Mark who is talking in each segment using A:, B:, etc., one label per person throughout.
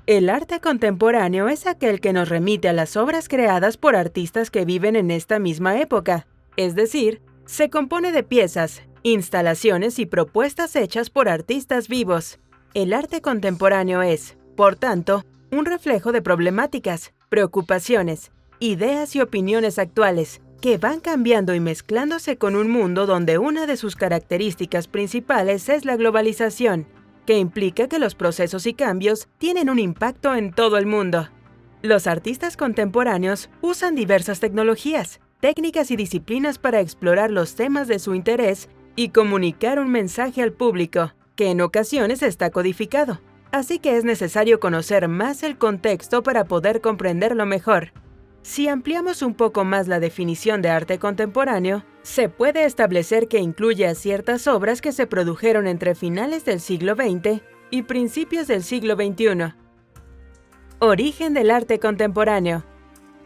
A: El arte contemporáneo es aquel que nos remite a las obras creadas por artistas que viven en esta misma época, es decir, se compone de piezas, instalaciones y propuestas hechas por artistas vivos. El arte contemporáneo es, por tanto, un reflejo de problemáticas, preocupaciones, ideas y opiniones actuales, que van cambiando y mezclándose con un mundo donde una de sus características principales es la globalización, que implica que los procesos y cambios tienen un impacto en todo el mundo. Los artistas contemporáneos usan diversas tecnologías, técnicas y disciplinas para explorar los temas de su interés y comunicar un mensaje al público, que en ocasiones está codificado. Así que es necesario conocer más el contexto para poder comprenderlo mejor. Si ampliamos un poco más la definición de arte contemporáneo, se puede establecer que incluye a ciertas obras que se produjeron entre finales del siglo XX y principios del siglo XXI. Origen del arte contemporáneo.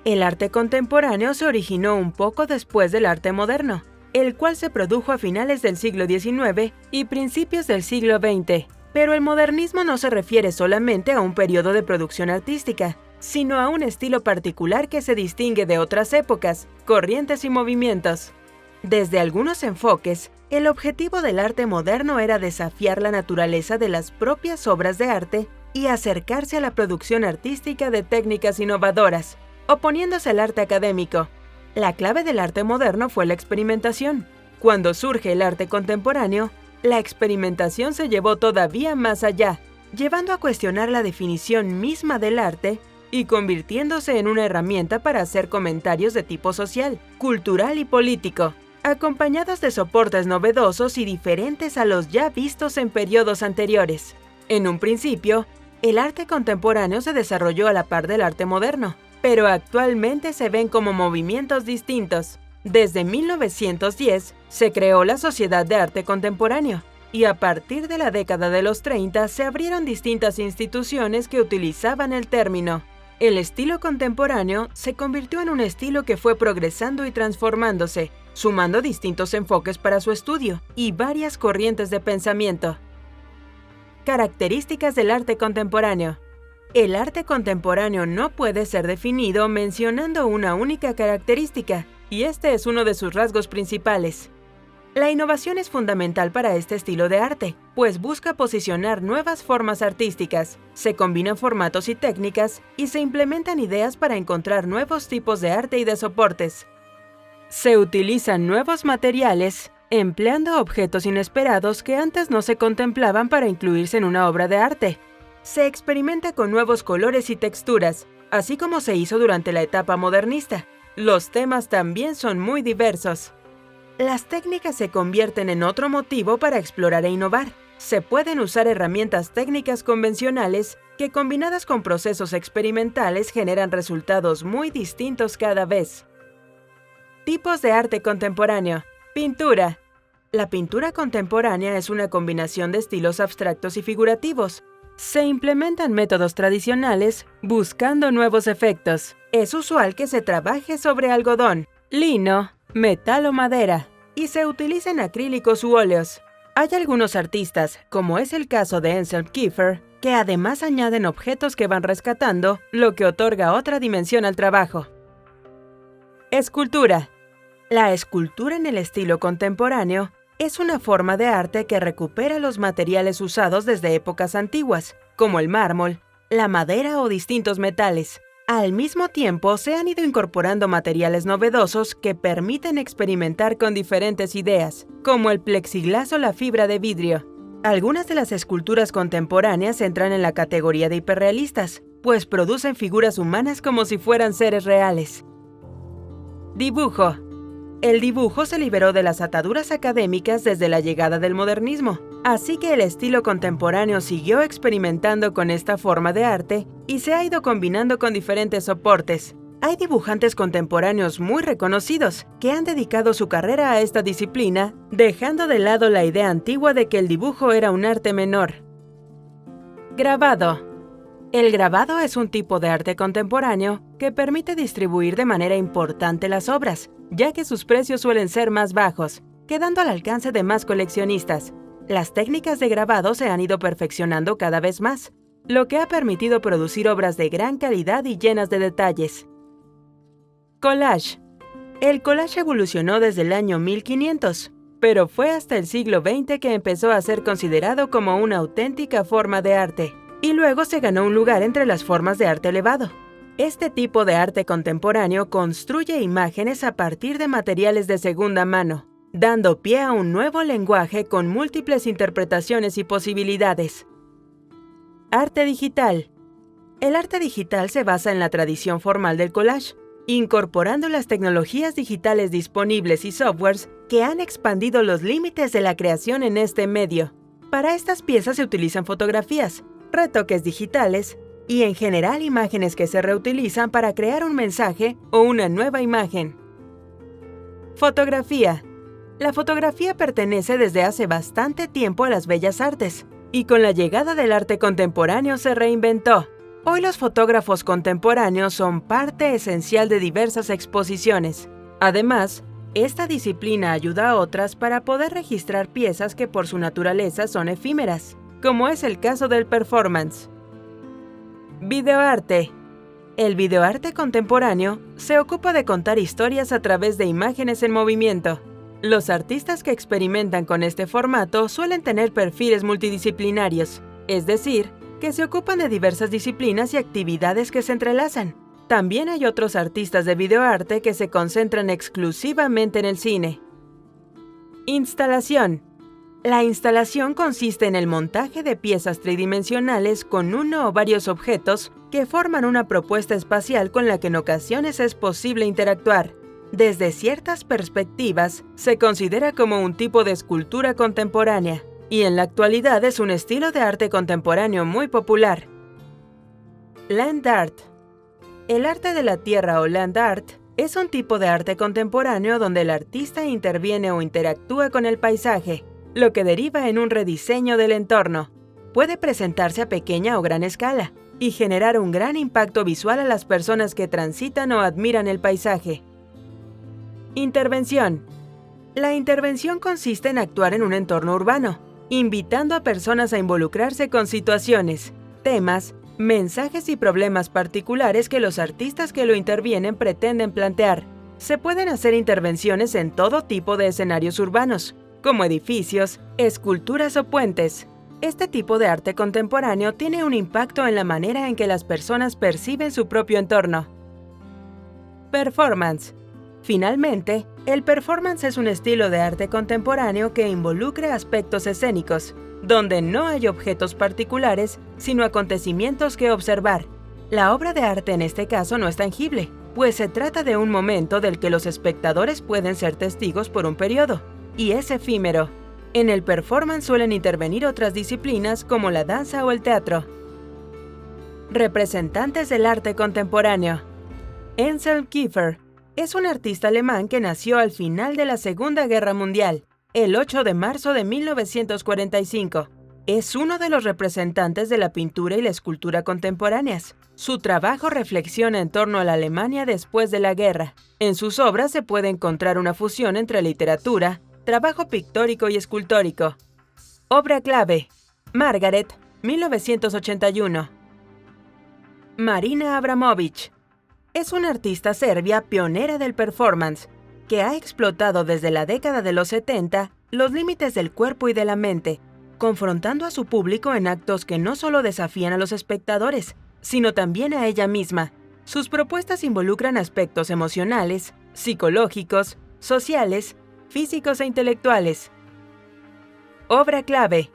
A: El arte contemporáneo se originó un poco después del arte moderno, el cual se produjo a finales del siglo XIX y principios del siglo XX. Pero el modernismo no se refiere solamente a un periodo de producción artística, sino a un estilo particular que se distingue de otras épocas, corrientes y movimientos. Desde algunos enfoques, el objetivo del arte moderno era desafiar la naturaleza de las propias obras de arte y acercarse a la producción artística de técnicas innovadoras, oponiéndose al arte académico. La clave del arte moderno fue la experimentación. Cuando surge el arte contemporáneo, la experimentación se llevó todavía más allá, llevando a cuestionar la definición misma del arte y convirtiéndose en una herramienta para hacer comentarios de tipo social, cultural y político, acompañados de soportes novedosos y diferentes a los ya vistos en periodos anteriores. En un principio, el arte contemporáneo se desarrolló a la par del arte moderno, pero actualmente se ven como movimientos distintos. Desde 1910 se creó la Sociedad de Arte Contemporáneo, y a partir de la década de los 30 se abrieron distintas instituciones que utilizaban el término. El estilo contemporáneo se convirtió en un estilo que fue progresando y transformándose, sumando distintos enfoques para su estudio y varias corrientes de pensamiento. Características del arte contemporáneo. El arte contemporáneo no puede ser definido mencionando una única característica, y este es uno de sus rasgos principales. La innovación es fundamental para este estilo de arte, pues busca posicionar nuevas formas artísticas, se combinan formatos y técnicas y se implementan ideas para encontrar nuevos tipos de arte y de soportes. Se utilizan nuevos materiales, empleando objetos inesperados que antes no se contemplaban para incluirse en una obra de arte. Se experimenta con nuevos colores y texturas, así como se hizo durante la etapa modernista. Los temas también son muy diversos. Las técnicas se convierten en otro motivo para explorar e innovar. Se pueden usar herramientas técnicas convencionales que, combinadas con procesos experimentales, generan resultados muy distintos cada vez. Tipos de arte contemporáneo. Pintura. La pintura contemporánea es una combinación de estilos abstractos y figurativos. Se implementan métodos tradicionales buscando nuevos efectos. Es usual que se trabaje sobre algodón, lino, metal o madera, y se utilicen acrílicos u óleos. Hay algunos artistas, como es el caso de Anselm Kiefer, que además añaden objetos que van rescatando, lo que otorga otra dimensión al trabajo. Escultura. La escultura en el estilo contemporáneo es una forma de arte que recupera los materiales usados desde épocas antiguas, como el mármol, la madera o distintos metales. Al mismo tiempo, se han ido incorporando materiales novedosos que permiten experimentar con diferentes ideas, como el plexiglas o la fibra de vidrio. Algunas de las esculturas contemporáneas entran en la categoría de hiperrealistas, pues producen figuras humanas como si fueran seres reales. Dibujo. El dibujo se liberó de las ataduras académicas desde la llegada del modernismo, así que el estilo contemporáneo siguió experimentando con esta forma de arte y se ha ido combinando con diferentes soportes. Hay dibujantes contemporáneos muy reconocidos que han dedicado su carrera a esta disciplina, dejando de lado la idea antigua de que el dibujo era un arte menor. Grabado. El grabado es un tipo de arte contemporáneo que permite distribuir de manera importante las obras, ya que sus precios suelen ser más bajos, quedando al alcance de más coleccionistas. Las técnicas de grabado se han ido perfeccionando cada vez más, lo que ha permitido producir obras de gran calidad y llenas de detalles. Collage. El collage evolucionó desde el año 1500, pero fue hasta el siglo XX que empezó a ser considerado como una auténtica forma de arte, y luego se ganó un lugar entre las formas de arte elevado. Este tipo de arte contemporáneo construye imágenes a partir de materiales de segunda mano, dando pie a un nuevo lenguaje con múltiples interpretaciones y posibilidades. Arte digital. El arte digital se basa en la tradición formal del collage, incorporando las tecnologías digitales disponibles y softwares que han expandido los límites de la creación en este medio. Para estas piezas se utilizan fotografías, retoques digitales y en general imágenes que se reutilizan para crear un mensaje o una nueva imagen. Fotografía. La fotografía pertenece desde hace bastante tiempo a las bellas artes, y con la llegada del arte contemporáneo se reinventó. Hoy los fotógrafos contemporáneos son parte esencial de diversas exposiciones. Además, esta disciplina ayuda a otras para poder registrar piezas que por su naturaleza son efímeras, como es el caso del performance. Videoarte. El videoarte contemporáneo se ocupa de contar historias a través de imágenes en movimiento. Los artistas que experimentan con este formato suelen tener perfiles multidisciplinarios, es decir, que se ocupan de diversas disciplinas y actividades que se entrelazan. También hay otros artistas de videoarte que se concentran exclusivamente en el cine. Instalación. La instalación consiste en el montaje de piezas tridimensionales con uno o varios objetos que forman una propuesta espacial con la que en ocasiones es posible interactuar. Desde ciertas perspectivas, se considera como un tipo de escultura contemporánea, y en la actualidad es un estilo de arte contemporáneo muy popular. Land art. El arte de la tierra o land art es un tipo de arte contemporáneo donde el artista interviene o interactúa con el paisaje, lo que deriva en un rediseño del entorno. Puede presentarse a pequeña o gran escala y generar un gran impacto visual a las personas que transitan o admiran el paisaje. Intervención. La intervención consiste en actuar en un entorno urbano, invitando a personas a involucrarse con situaciones, temas, mensajes y problemas particulares que los artistas que lo intervienen pretenden plantear. Se pueden hacer intervenciones en todo tipo de escenarios urbanos, como edificios, esculturas o puentes. Este tipo de arte contemporáneo tiene un impacto en la manera en que las personas perciben su propio entorno. Performance. Finalmente, el performance es un estilo de arte contemporáneo que involucra aspectos escénicos, donde no hay objetos particulares, sino acontecimientos que observar. La obra de arte en este caso no es tangible, pues se trata de un momento del que los espectadores pueden ser testigos por un periodo, y es efímero. En el performance suelen intervenir otras disciplinas como la danza o el teatro. Representantes del arte contemporáneo. Anselm Kiefer es un artista alemán que nació al final de la Segunda Guerra Mundial, el 8 de marzo de 1945. Es uno de los representantes de la pintura y la escultura contemporáneas. Su trabajo reflexiona en torno a la Alemania después de la guerra. En sus obras se puede encontrar una fusión entre literatura, trabajo pictórico y escultórico. Obra clave: Margaret, 1981. Marina Abramović es una artista serbia pionera del performance, que ha explotado desde la década de los 70 los límites del cuerpo y de la mente, confrontando a su público en actos que no solo desafían a los espectadores, sino también a ella misma. Sus propuestas involucran aspectos emocionales, psicológicos, sociales, físicos e intelectuales. Obra clave: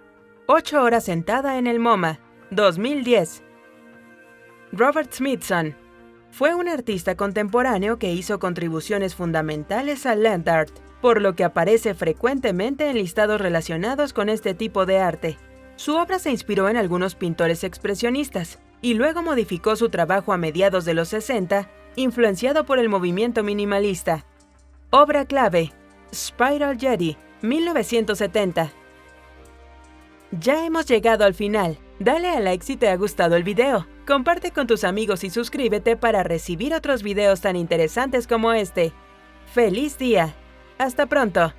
A: 8 horas sentada en el MoMA, 2010. Robert Smithson fue un artista contemporáneo que hizo contribuciones fundamentales al land art, por lo que aparece frecuentemente en listados relacionados con este tipo de arte. Su obra se inspiró en algunos pintores expresionistas, y luego modificó su trabajo a mediados de los 60, influenciado por el movimiento minimalista. Obra clave: Spiral Jetty, 1970. Ya hemos llegado al final. Dale a like si te ha gustado el video, comparte con tus amigos y suscríbete para recibir otros videos tan interesantes como este. ¡Feliz día! ¡Hasta pronto!